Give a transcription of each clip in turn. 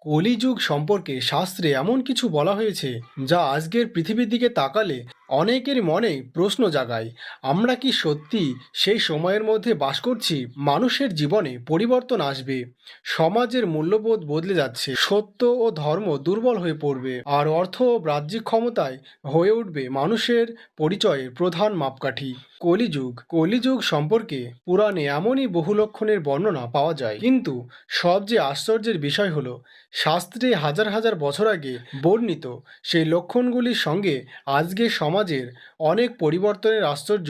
কলিযুগ সম্পর্কে শাস্ত্রে এমন কিছু বলা হয়েছে যা আজকের পৃথিবীর দিকে তাকালে অনেকের মনে প্রশ্ন জাগায়। আমরা কি সত্যি সেই সময়ের মধ্যে বাস করছি? মানুষের জীবনে পরিবর্তন আসবে, সমাজের মূল্যবোধ বদলে যাচ্ছে, সত্য ও ধর্ম দুর্বল হয়ে পড়বে, আর অর্থ ও বাহ্যিক ক্ষমতায় হয়ে উঠবে মানুষের পরিচয়ের প্রধান মাপকাঠি। কলিযুগ সম্পর্কে পুরাণে এমনই বহু লক্ষণের বর্ণনা পাওয়া যায়, কিন্তু সবচেয়ে আশ্চর্যের বিষয় হলো শাস্ত্রে হাজার হাজার বছর আগে বর্ণিত সেই লক্ষণগুলির সঙ্গে আজকের সমাজের অনেক পরিবর্তনের আশ্চর্য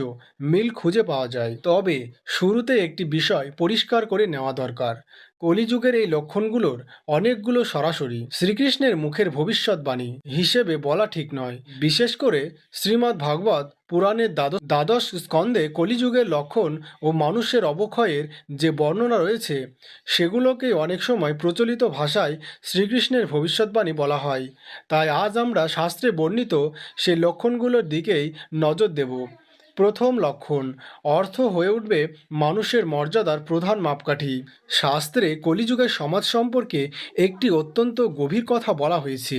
মিল খুঁজে পাওয়া যায়। তবে শুরুতে একটি বিষয় পরিষ্কার করে নেওয়া দরকার। কলিযুগের এই লক্ষণগুলোর অনেকগুলো সরাসরি শ্রীকৃষ্ণের মুখের ভবিষ্যৎবাণী হিসেবে বলা ঠিক নয়। বিশেষ করে শ্রীমদ্ ভাগবত পুরাণের দ্বাদশ স্কন্ধে কলিযুগের লক্ষণ ও মানুষের অবক্ষয়ের যে বর্ণনা রয়েছে, সেগুলোকে অনেক সময় প্রচলিত ভাষায় শ্রীকৃষ্ণের ভবিষ্যৎবাণী বলা হয়। তাই আজ আমরা শাস্ত্রে বর্ণিত সেই লক্ষণগুলোর দিকেই নজর দেব। প্রথম লক্ষণ, অর্থ হয়ে উঠবে মানুষের মর্যাদার প্রধান মাপকাঠি। শাস্ত্রে কলিযুগের সমাজ সম্পর্কে একটি অত্যন্ত গভীর কথা বলা হয়েছে।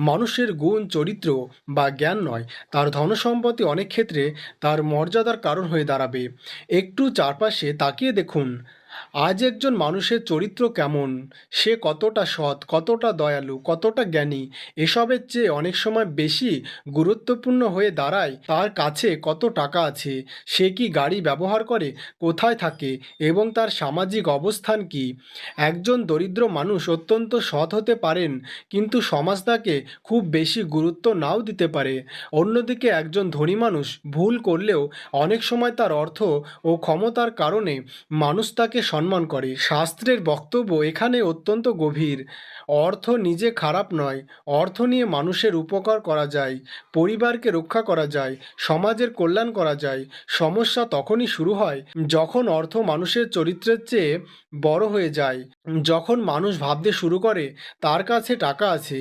মানুষের গুণ, চরিত্র বা জ্ঞান নয়, তার ধনসম্পত্তি অনেক ক্ষেত্রে তার মর্যাদার কারণ হয়ে দাঁড়াবে। একটু চারপাশে তাকিয়ে দেখুন, আজ একজন মানুষের চরিত্র কেমন, সে কতটা সৎ, কতটা দয়ালু, কতটা জ্ঞানী, এসবের চেয়ে অনেক সময় বেশি গুরুত্বপূর্ণ হয়ে দাঁড়ায় তার কাছে কত টাকা আছে, সে কি গাড়ি ব্যবহার করে, কোথায় থাকে এবং তার সামাজিক অবস্থান কি। একজন দরিদ্র মানুষ অত্যন্ত সৎ হতে পারেন, কিন্তু সমাজ তাকে খুব বেশি গুরুত্ব নাও দিতে পারে। অন্যদিকে একজন ধনী মানুষ ভুল করলেও অনেক সময় তার অর্থ ও ক্ষমতার কারণে মানুষ তাকে সম্মান করে। শাস্ত্রের বক্তব্য এখানে অত্যন্ত গভীর। অর্থ নিজে খারাপ নয়, অর্থ নিয়ে মানুষের উপকার করা যায়, পরিবারকে রক্ষা করা যায়, সমাজের কল্যাণ করা যায়। সমস্যা তখনই শুরু হয় যখন অর্থ মানুষের চরিত্রের চেয়ে বড় হয়ে যায়, যখন মানুষ ভাবতে শুরু করে তার কাছে টাকা আছে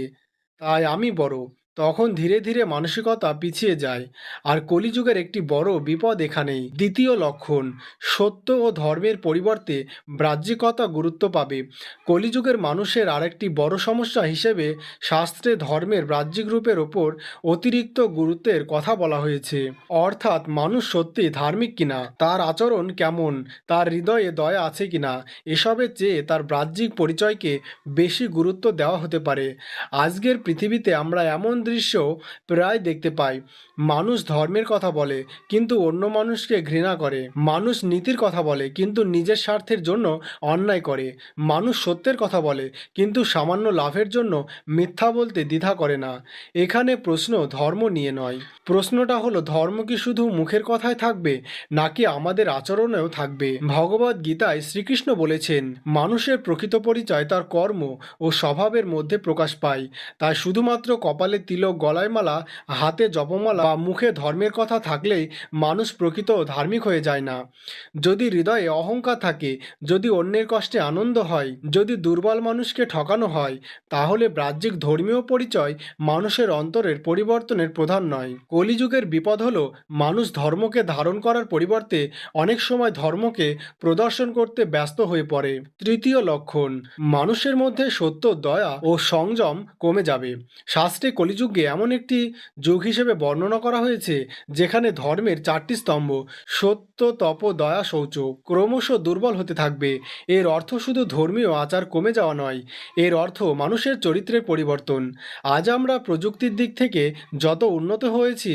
তাই আমি বড়। তখন ধীরে ধীরে মানসিকতা পিছিয়ে যায়। আর কলিযুগের একটি বড় বিপদ এখানেই। দ্বিতীয় লক্ষণ, সত্য ও ধর্মের পরিবর্তে বাহ্যিকতা গুরুত্ব পাবে। কলিযুগের মানুষের আরেকটি বড় সমস্যা হিসেবে শাস্ত্রে ধর্মের বাহ্যিক রূপের ওপর অতিরিক্ত গুরুত্বের কথা বলা হয়েছে। অর্থাৎ মানুষ সত্যি ধার্মিক কিনা, তার আচরণ কেমন, তার হৃদয়ে দয়া আছে কিনা, এসবের চেয়ে তার বাহ্যিক পরিচয়কে বেশি গুরুত্ব দেওয়া হতে পারে। আজকের পৃথিবীতে আমরা এমন দৃশ্য প্রায় দেখতে পাই। মানুষ ধর্মের কথা বলে কিন্তু অন্য মানুষকে ঘৃণা করে। মানুষ নীতির কথা বলে কিন্তু নিজের স্বার্থের জন্য অন্যায় করে। মানুষ সত্যের কথা বলে কিন্তু সামান্য লাভের জন্য মিথ্যা বলতে দ্বিধা করে না। এখানে প্রশ্ন ধর্ম নিয়ে নয়, প্রশ্নটা হলো ধর্ম কি শুধু মুখের কথায় থাকবে নাকি আমাদের আচরণেও থাকবে। ভগবদ গীতায় শ্রীকৃষ্ণ বলেছেন, মানুষের প্রকৃত পরিচয় তার কর্ম ও স্বভাবের মধ্যে প্রকাশ পায়। তাই শুধুমাত্র কপালে তিলক, গলায় মালা, হাতে জপমালা বা মুখে ধর্মের কথা থাকলেই মানুষ প্রকৃত ধার্মিক হয়ে যায় না। যদি হৃদয়ে অহংকার থাকে, যদি অন্যের কষ্টে আনন্দ হয়, যদি দুর্বল মানুষকে ঠকানো হয়, তাহলে বাহ্যিক ধর্মীয় পরিচয় মানুষের অন্তরের পরিবর্তনের প্রধান নয়। কলিযুগের বিপদ হলো মানুষ ধর্মকে ধারণ করার পরিবর্তে অনেক সময় ধর্মকে প্রদর্শন করতে ব্যস্ত হয়ে পড়ে। তৃতীয় লক্ষণ, মানুষের মধ্যে সত্য, দয়া ও সংযম কমে যাবে। শাস্ত্রে কলিযুগকে এমন একটি যুগ হিসেবে বর্ণনা করা হয়েছে যেখানে ধর্মের চারটি স্তম্ভ, সত্য, তপ, দয়া, শৌচ, ক্রমশ দুর্বল হতে থাকবে। এর অর্থ শুধু ধর্মীয় আচার কমে যাওয়া নয়, এর অর্থ মানুষের চরিত্রের পরিবর্তন। আজ আমরা প্রযুক্তির দিক থেকে যত উন্নত হয়েছি,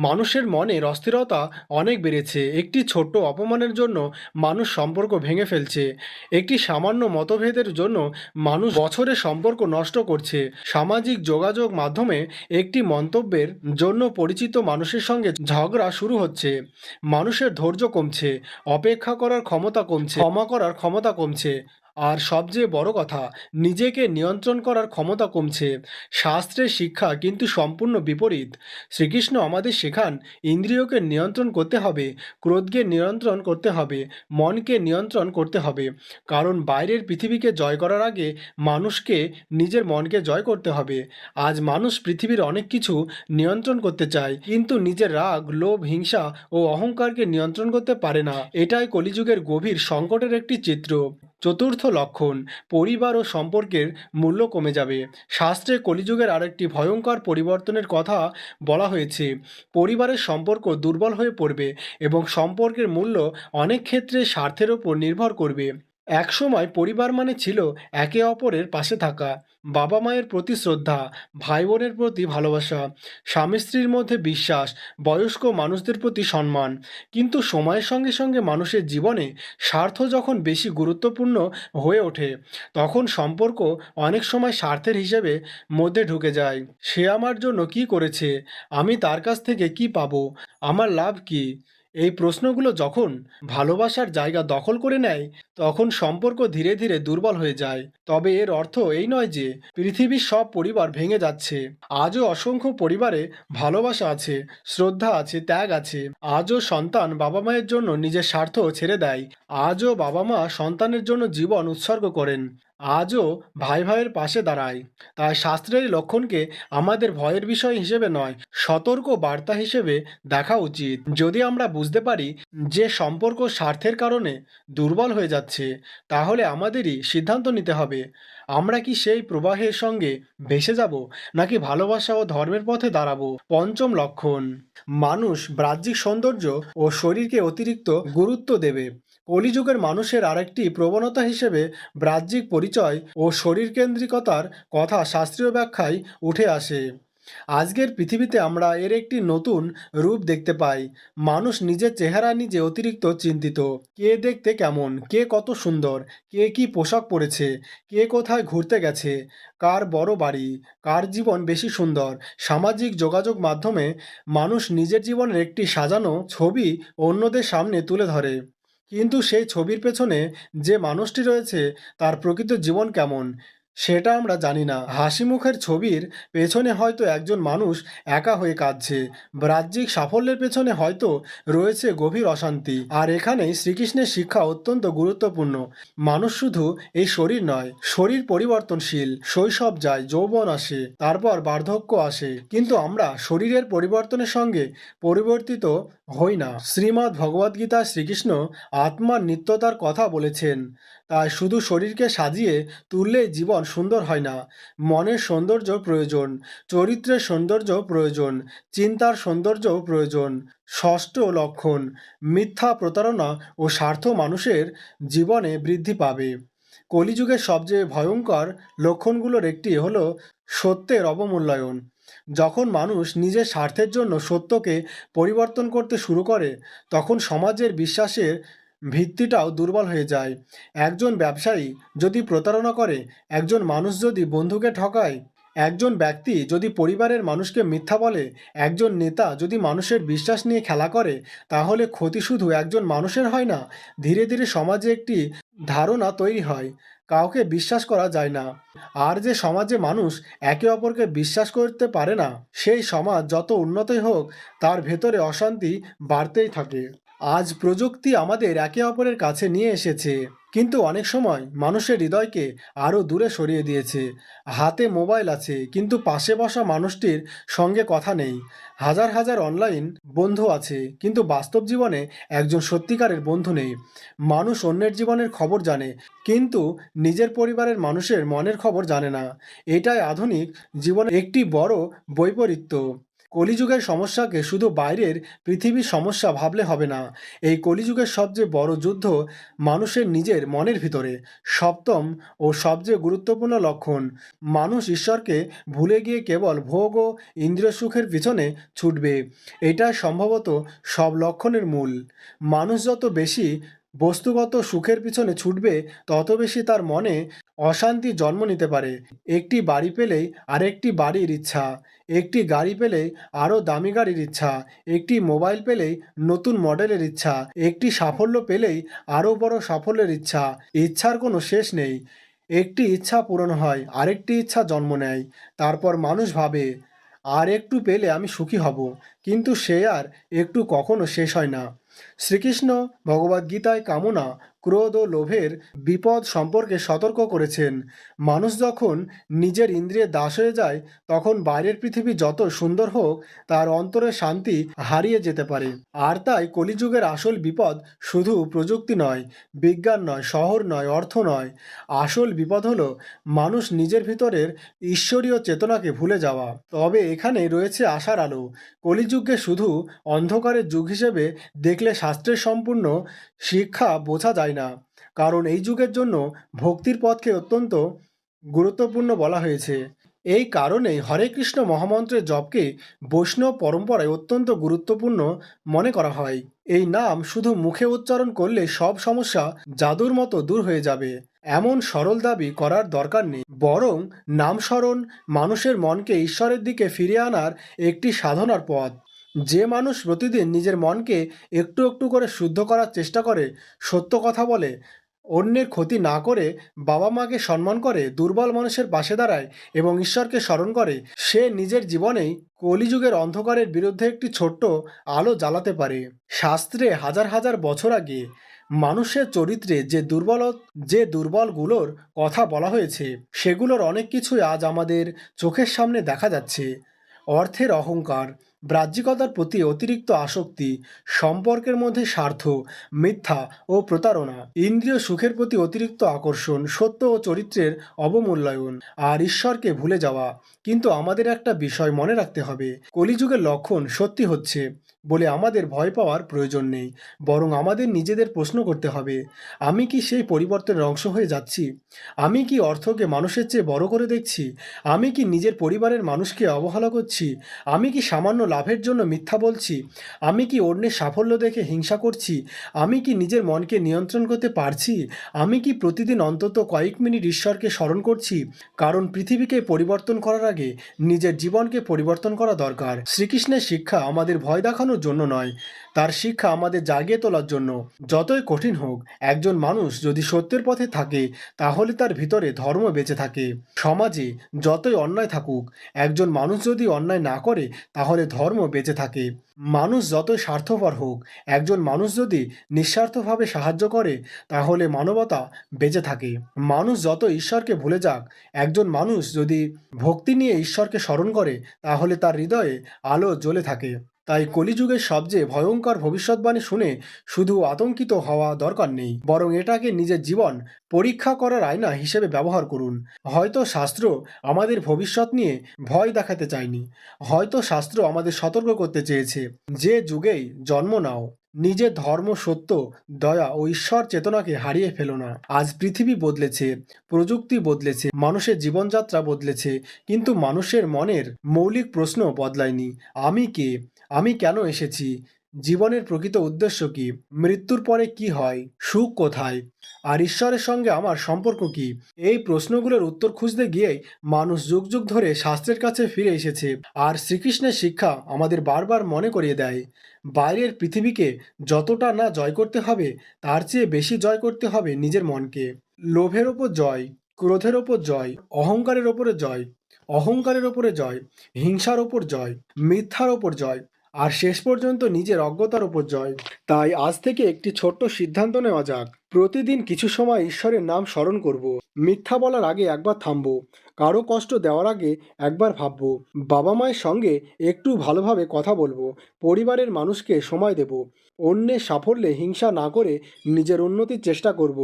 মানুষের মনের অস্থিরতা অনেক বেড়েছে। একটি ছোট্ট অপমানের জন্য মানুষ সম্পর্ক ভেঙে ফেলছে। একটি সামান্য মতভেদের জন্য মানুষ বছরের সম্পর্ক নষ্ট করছে। সামাজিক যোগাযোগ মাধ্যমে একটি মন্তব্যের জন্য পরিচিত মানুষের সঙ্গে ঝগড়া শুরু হচ্ছে। মানুষের ধৈর্য কমছে, অপেক্ষা করার ক্ষমতা কমছে, ক্ষমা করার ক্ষমতা কমছে, আর সবচেয়ে বড় কথা, নিজেকে নিয়ন্ত্রণ করার ক্ষমতা কমছে। শাস্ত্রের শিক্ষা কিন্তু সম্পূর্ণ বিপরীত। শ্রীকৃষ্ণ আমাদের শেখান, ইন্দ্রিয়কে নিয়ন্ত্রণ করতে হবে, ক্রোধকে নিয়ন্ত্রণ করতে হবে, মনকে নিয়ন্ত্রণ করতে হবে। কারণ বাইরের পৃথিবীকে জয় করার আগে মানুষকে নিজের মনকে জয় করতে হবে। আজ মানুষ পৃথিবীর অনেক কিছু নিয়ন্ত্রণ করতে চায়, কিন্তু নিজের রাগ, লোভ, হিংসা ও অহংকারকে নিয়ন্ত্রণ করতে পারে না। এটাই কলিযুগের গভীর সংকটের একটি চিত্র। চতুর্থ লক্ষণ, পরিবার ও সম্পর্কের মূল্য কমে যাবে। শাস্ত্রে কলিযুগের আরেকটি ভয়ঙ্কর পরিবর্তনের কথা বলা হয়েছে। পরিবারের সম্পর্ক দুর্বল হয়ে পড়বে এবং সম্পর্কের মূল্য অনেক ক্ষেত্রে স্বার্থের ওপর নির্ভর করবে। একসময় পরিবার মানে ছিল একে অপরের পাশে থাকা, বাবা মায়ের প্রতি শ্রদ্ধা, ভাই বোনের প্রতি ভালোবাসা, স্বামী স্ত্রীর মধ্যে বিশ্বাস, বয়স্ক মানুষদের প্রতি সম্মান। কিন্তু সময়ের সঙ্গে সঙ্গে মানুষের জীবনে স্বার্থ যখন বেশি গুরুত্বপূর্ণ হয়ে ওঠে, তখন সম্পর্ক অনেক সময় স্বার্থের হিসেবে মধ্যে ঢুকে যায়। সে আমার জন্য কি করেছে, আমি তার কাছ থেকে কি পাবো, আমার লাভ কি, এই প্রশ্নগুলো যখন ভালোবাসার জায়গা দখল করে নেয়, তখন সম্পর্ক ধীরে ধীরে দুর্বল হয়ে যায়। তবে এর অর্থ এই নয় যে পৃথিবীর সব পরিবার ভেঙে যাচ্ছে। আজও অসংখ্য পরিবারে ভালোবাসা আছে, শ্রদ্ধা আছে, ত্যাগ আছে। আজও সন্তান বাবা মায়ের জন্য নিজের স্বার্থ ছেড়ে দেয়। আজও বাবা মা সন্তানের জন্য জীবন উৎসর্গ করেন। আজও ভাই ভাইয়ের পাশে দাঁড়ায়। তাই শাস্ত্রের এই লক্ষণকে আমাদের ভয়ের বিষয় হিসেবে নয়, সতর্ক বার্তা হিসেবে দেখা উচিত। যদি আমরা বুঝতে পারি যে সম্পর্ক স্বার্থের কারণে দুর্বল হয়ে যাচ্ছে, তাহলে আমাদেরই সিদ্ধান্ত নিতে হবে, আমরা কি সেই প্রবাহের সঙ্গে ভেসে যাব, নাকি ভালোবাসা ও ধর্মের পথে দাঁড়াবো। পঞ্চম লক্ষণ, মানুষ বাহ্যিক সৌন্দর্য ও শরীরকে অতিরিক্ত গুরুত্ব দেবে। কলিযুগের মানুষের আরেকটি প্রবণতা হিসেবে বাহ্যিক পরিচয় ও শরীরকেন্দ্রিকতার কথা শাস্ত্রীয় ব্যাখ্যায় উঠে আসে। আজকের পৃথিবীতে আমরা এর একটি নতুন রূপ দেখতে পাই। মানুষ নিজের চেহারা নিজে অতিরিক্ত চিন্তিত। কে দেখতে কেমন, কে কত সুন্দর, কে কি পোশাক পরেছে, কে কোথায় ঘুরতে গেছে, কার বড় বাড়ি, কার জীবন বেশি সুন্দর। সামাজিক যোগাযোগ মাধ্যমে মানুষ নিজের জীবনের একটি সাজানো ছবি অন্যদের সামনে তুলে ধরে। কিন্তু সেই ছবির পেছনে যে মানুষটি রয়েছে, তার প্রকৃত জীবন কেমন, সেটা আমরা জানি না। হাসি মুখের ছবির পেছনে হয়তো একজন মানুষ একা হয়ে কাঁদছে। বাহ্যিক সাফল্যের পেছনে হয়তো রয়েছে গভীর অশান্তি। আর এখানেই শ্রীকৃষ্ণের শিক্ষা অত্যন্ত গুরুত্বপূর্ণ। মানুষ শুধু এই শরীর নয়, শরীর পরিবর্তনশীল। শৈশব যায়, যৌবন আসে, তারপর বার্ধক্য আসে, কিন্তু আমরা শরীরের পরিবর্তনের সঙ্গে পরিবর্তিত হই না। শ্রীমদ্ ভগবদ্গীতায় শ্রীকৃষ্ণ আত্মার নিত্যতার কথা বলেছেন। তাই শুধু শরীরকে সাজিয়ে তুললেই জীবন সুন্দর হয় না। মনের সৌন্দর্য প্রয়োজন, চরিত্রের সৌন্দর্য প্রয়োজন, চিন্তার সৌন্দর্যও প্রয়োজন। ষষ্ঠ লক্ষণ, মিথ্যা, প্রতারণা ও স্বার্থ মানুষের জীবনে বৃদ্ধি পাবে। কলিযুগের সবচেয়ে ভয়ঙ্কর লক্ষণগুলোর একটি হলো সত্যের অবমূল্যায়ন। যখন মানুষ নিজের স্বার্থের জন্য সত্যকে পরিবর্তন করতে শুরু করে, তখন সমাজের বিশ্বাসের ভিত্তিটাও দুর্বল হয়ে যায়। একজন ব্যবসায়ী যদি প্রতারণা করে, একজন মানুষ যদি বন্ধুকে ঠকায়, একজন ব্যক্তি যদি পরিবারের মানুষকে মিথ্যা বলে, একজন নেতা যদি মানুষের বিশ্বাস নিয়ে খেলা করে, তাহলে ক্ষতি শুধু একজন মানুষের হয় না, ধীরে ধীরে সমাজে একটি ধারণা তৈরি হয় কাউকে বিশ্বাস করা যায় না। আর যে সমাজে মানুষ একে অপরকে বিশ্বাস করতে পারে না, সেই সমাজ যত উন্নতই হোক, তার ভেতরে অশান্তি বাড়তেই থাকে। আজ প্রযুক্তি আমাদের একে অপরের কাছে নিয়ে এসেছে, কিন্তু অনেক সময় মানুষের হৃদয়কে আরও দূরে সরিয়ে দিয়েছে। হাতে মোবাইল আছে, কিন্তু পাশে বসা মানুষটির সঙ্গে কথা নেই। হাজার হাজার অনলাইন বন্ধু আছে, কিন্তু বাস্তব জীবনে একজন সত্যিকারের বন্ধু নেই। মানুষ অন্যের জীবনের খবর জানে, কিন্তু নিজের পরিবারের মানুষের মনের খবর জানে না। এটাই আধুনিক জীবনের একটি বড় বৈপরীত্য। কলিযুগের সমস্যাকে শুধু বাইরের পৃথিবীর সমস্যা ভাবলে হবে না। এই কলিযুগের সবচেয়ে বড় যুদ্ধ মানুষের নিজের মনের ভিতরে। সপ্তম ও সবচেয়ে গুরুত্বপূর্ণ লক্ষণ, মানুষ ঈশ্বরকে ভুলে গিয়ে কেবল ভোগ ও ইন্দ্রিয় সুখের পিছনে ছুটবে। এটাই সম্ভবত সব লক্ষণের মূল। মানুষ যত বেশি বস্তুগত সুখের পিছনে ছুটবে, তত বেশি তার মনে অশান্তি জন্ম নিতে পারে। একটি বাড়ি পেলেই আরেকটি বাড়ির ইচ্ছা, একটি গাড়ি পেলেই আরও দামি গাড়ির ইচ্ছা, একটি মোবাইল পেলেই নতুন মডেলের ইচ্ছা, একটি সাফল্য পেলেই আরও বড় সাফল্যের ইচ্ছা। ইচ্ছার কোনো শেষ নেই। একটি ইচ্ছা পূরণ হয়, আরেকটি ইচ্ছা জন্ম নেয়। তারপর মানুষ ভাবে, আর একটু পেলে আমি সুখী হব, কিন্তু সে আর একটু কখনো শেষ হয় না। শ্রীকৃষ্ণ ভগবদ্গীতায় কামনা, ক্রোধ ও লোভের বিপদ সম্পর্কে সতর্ক করেছেন। মানুষ যখন নিজের ইন্দ্রিয়ের দাস হয়ে যায়, তখন বাইরের পৃথিবী যত সুন্দর হোক, তার অন্তরের শান্তি হারিয়ে যেতে পারে। আর তাই কলিযুগের আসল বিপদ শুধু প্রযুক্তি নয়, বিজ্ঞান নয়, শহর নয়, অর্থ নয়। আসল বিপদ হলো মানুষ নিজের ভিতরের ঈশ্বরীয় চেতনাকে ভুলে যাওয়া। তবে এখানে রয়েছে আশার আলো। কলিযুগকে শুধু অন্ধকারের যুগ হিসেবে দেখলে শাস্ত্রের সম্পূর্ণ শিক্ষা বোঝা যায় না। কারণ এই যুগের জন্য ভক্তির পথকে অত্যন্ত গুরুত্বপূর্ণ বলা হয়েছে। এই কারণেই হরে কৃষ্ণ মহামন্ত্রের জপকে বৈষ্ণব পরম্পরায় অত্যন্ত গুরুত্বপূর্ণ মনে করা হয়। এই নাম শুধু মুখে উচ্চারণ করলে সব সমস্যা জাদুর মতো দূর হয়ে যাবে, এমন সরল দাবি করার দরকার নেই। বরং নামস্মরণ মানুষের মনকে ঈশ্বরের দিকে ফিরিয়ে আনার একটি সাধনার পথ। যে মানুষ প্রতিদিন নিজের মনকে একটু একটু করে শুদ্ধ করার চেষ্টা করে, সত্য কথা বলে, অন্যের ক্ষতি না করে, বাবা মাকে সম্মান করে, দুর্বল মানুষের পাশে দাঁড়ায় এবং ঈশ্বরকে স্মরণ করে, সে নিজের জীবনেই কলিযুগের অন্ধকারের বিরুদ্ধে একটি ছোট্ট আলো জ্বালাতে পারে। শাস্ত্রে হাজার হাজার বছর আগে মানুষের চরিত্রে যে দুর্বলগুলোর কথা বলা হয়েছে, সেগুলোর অনেক কিছুই আজ আমাদের চোখের সামনে দেখা যাচ্ছে। অর্থের অহংকার, বাহ্যিকতার প্রতি অতিরিক্ত আসক্তি, সম্পর্কের মধ্যে স্বার্থ, মিথ্যা ও প্রতারণা, ইন্দ্রিয় সুখের প্রতি অতিরিক্ত আকর্ষণ, সত্য ও চরিত্রের অবমূল্যায়ন, আর ঈশ্বরকে ভুলে যাওয়া। কিন্তু আমাদের একটা বিষয় মনে রাখতে হবে, কলিযুগের লক্ষণ সত্যি হচ্ছে বলে আমাদের ভয় পাওয়ার প্রয়োজন নেই। বরং আমাদের নিজেদের প্রশ্ন করতে হবে, আমি কি সেই পরিবর্তনের অংশ হয়ে যাচ্ছি? আমি কি অর্থকে মানুষের চেয়ে বড় করে দেখছি? আমি কি নিজের পরিবারের মানুষকে অবহেলা করছি? আমি কি সামান্য লাভের জন্য মিথ্যা বলছি? আমি কি অন্যের সাফল্য দেখে হিংসা করছি? আমি কি নিজের মনকে নিয়ন্ত্রণ করতে পারছি? আমি কি প্রতিদিন অন্তত কয়েক মিনিট ঈশ্বরকে স্মরণ করছি? কারণ পৃথিবীকে পরিবর্তন করার আগে নিজের জীবনকে পরিবর্তন করা দরকার। শ্রীকৃষ্ণের শিক্ষা আমাদের ভয় দেখানোর জন্য নয়, তার শিক্ষা আমাদের জাগিয়ে তোলার জন্য। যতই কঠিন হোক, একজন মানুষ যদি সত্যের পথে থাকে, তাহলে তার ভিতরে ধর্ম বেঁচে থাকে। সমাজে যতই অন্যায় থাকুক, একজন মানুষ যদি অন্যায় না করে, তাহলে ধর্ম বেঁচে থাকে। মানুষ যতই স্বার্থপর হোক, একজন মানুষ যদি নিঃস্বার্থভাবে সাহায্য করে, তাহলে মানবতা বেঁচে থাকে। মানুষ যত ঈশ্বরকে ভুলে যাক, একজন মানুষ যদি ভক্তি নিয়ে ঈশ্বরকে স্মরণ করে, তাহলে তার হৃদয়ে আলো জ্বলে থাকে। তাই কলিযুগের সবচেয়ে ভয়ঙ্কর ভবিষ্যৎবাণী শুনে শুধু আতঙ্কিত হওয়া দরকার নেই, বরং এটাকে নিজের জীবন পরীক্ষা করার আয়না হিসেবে ব্যবহার করুন। হয়তো শাস্ত্র আমাদের ভবিষ্যৎ নিয়ে ভয় দেখাতে চায়নি, হয়তো শাস্ত্র আমাদের সতর্ক করতে চেয়েছে, যে যুগেই জন্ম নাও, নিজের ধর্ম, সত্য, দয়া ও ঈশ্বর চেতনাকে হারিয়ে ফেলো না। আজ পৃথিবী বদলেছে, প্রযুক্তি বদলেছে, মানুষের জীবনযাত্রা বদলেছে, কিন্তু মানুষের মনের মৌলিক প্রশ্ন বদলায়নি। আমি কে? আমি কেন এসেছি? জীবনের প্রকৃত উদ্দেশ্য কি? মৃত্যুর পরে কি হয়? সুখ কোথায়? আর ঈশ্বরের সঙ্গে আমার সম্পর্ক কি? এই প্রশ্নগুলোর উত্তর খুঁজতে গিয়েই মানুষ যুগ যুগ ধরে শাস্ত্রের কাছে ফিরে এসেছে। আর শ্রীকৃষ্ণের শিক্ষা আমাদের বারবার মনে করিয়ে দেয়, বাইরের পৃথিবীকে যতটা না জয় করতে হবে, তার চেয়ে বেশি জয় করতে হবে নিজের মনকে। লোভের ওপর জয়, ক্রোধের ওপর জয়, অহংকারের ওপরে জয়, অহংকারের ওপরে জয়, হিংসার ওপর জয়, মিথ্যার ওপর জয়, আর শেষ পর্যন্ত নিজের অজ্ঞতার ওপর জয়। তাই আজ থেকে একটি ছোট্ট সিদ্ধান্ত নেওয়া যাক, প্রতিদিন কিছু সময় ঈশ্বরের নাম স্মরণ করব। মিথ্যা বলার আগে একবার থামবো, কারো কষ্ট দেওয়ার আগে একবার ভাববো, বাবা মায়ের সঙ্গে একটু ভালোভাবে কথা বলবো, পরিবারের মানুষকে সময় দেব, অন্যের সাফল্যে হিংসা না করে নিজের উন্নতির চেষ্টা করব।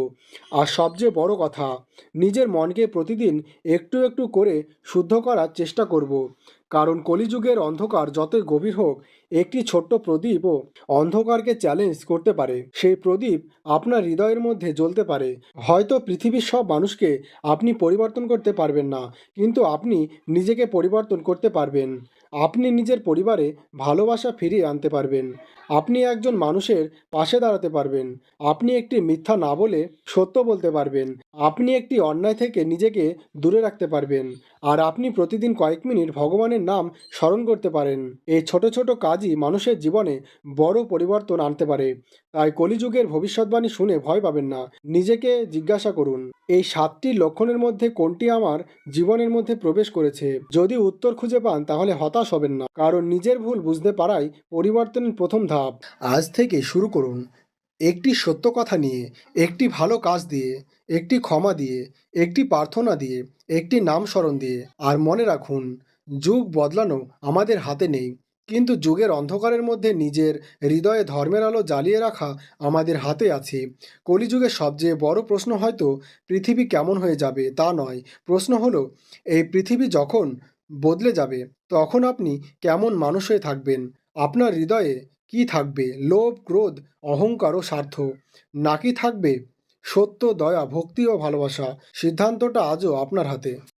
আর সবচেয়ে বড় কথা, নিজের মনকে প্রতিদিন একটু একটু করে শুদ্ধ করার চেষ্টা করব। কারণ কলিযুগের অন্ধকার যতই গভীর হোক, একটি ছোট্ট প্রদীপও অন্ধকারকে চ্যালেঞ্জ করতে পারে। সেই প্রদীপ আপনার হৃদয়ের মধ্যে জ্বলতে পারে। হয়তো পৃথিবীর সব মানুষকে আপনি পরিবর্তন করতে পারবেন না, কিন্তু আপনি নিজেকে পরিবর্তন করতে পারবেন। আপনি নিজের পরিবারে ভালোবাসা ফিরিয়ে আনতে পারবেন। আপনি একজন মানুষের পাশে দাঁড়াতে পারবেন। আপনি একটি মিথ্যা না বলে সত্য বলতে পারবেন। আপনি একটি অন্যায় থেকে নিজেকে দূরে রাখতে পারবেন। আর আপনি প্রতিদিন কয়েক মিনিট ভগবানের নাম স্মরণ করতে পারেন। এই ছোট ছোট কাজই মানুষের জীবনে বড় পরিবর্তন আনতে পারে। তাই কলিযুগের ভবিষ্যৎবাণী শুনে ভয় পাবেন না, নিজেকে জিজ্ঞাসা করুন, এই 7টি লক্ষণের মধ্যে কোনটি আমার জীবনের মধ্যে প্রবেশ করেছে। যদি উত্তর খুঁজে পান তাহলে হতাশ হবেন না, কারণ নিজের ভুল বুঝতে পারাই পরিবর্তনের প্রথম ধাপ। আজ থেকে শুরু করুন, একটি সত্য কথা নিয়ে, একটি ভালো কাজ দিয়ে, একটি ক্ষমা দিয়ে, একটি প্রার্থনা দিয়ে, একটি নাম স্মরণ দিয়ে। আর মনে রাখুন, যুগ বদলানো আমাদের হাতে নেই, কিন্তু যুগের অন্ধকারের মধ্যে নিজের হৃদয়ে ধর্মের আলো জ্বালিয়ে রাখা আমাদের হাতে আছে। কলিযুগের সবচেয়ে বড় প্রশ্ন হয়তো পৃথিবী কেমন হয়ে যাবে তা নয়, প্রশ্ন হলো এই পৃথিবী যখন বদলে যাবে তখন আপনি কেমন মানুষ হয়ে থাকবেন। আপনার হৃদয়ে কি থাকবে? লোভ, ক্রোধ, অহংকার ও স্বার্থ? নাকি থাকবে সত্য, দয়া, ভক্তি ও ভালোবাসা? সিদ্ধান্তটা আজও আপনার হাতে।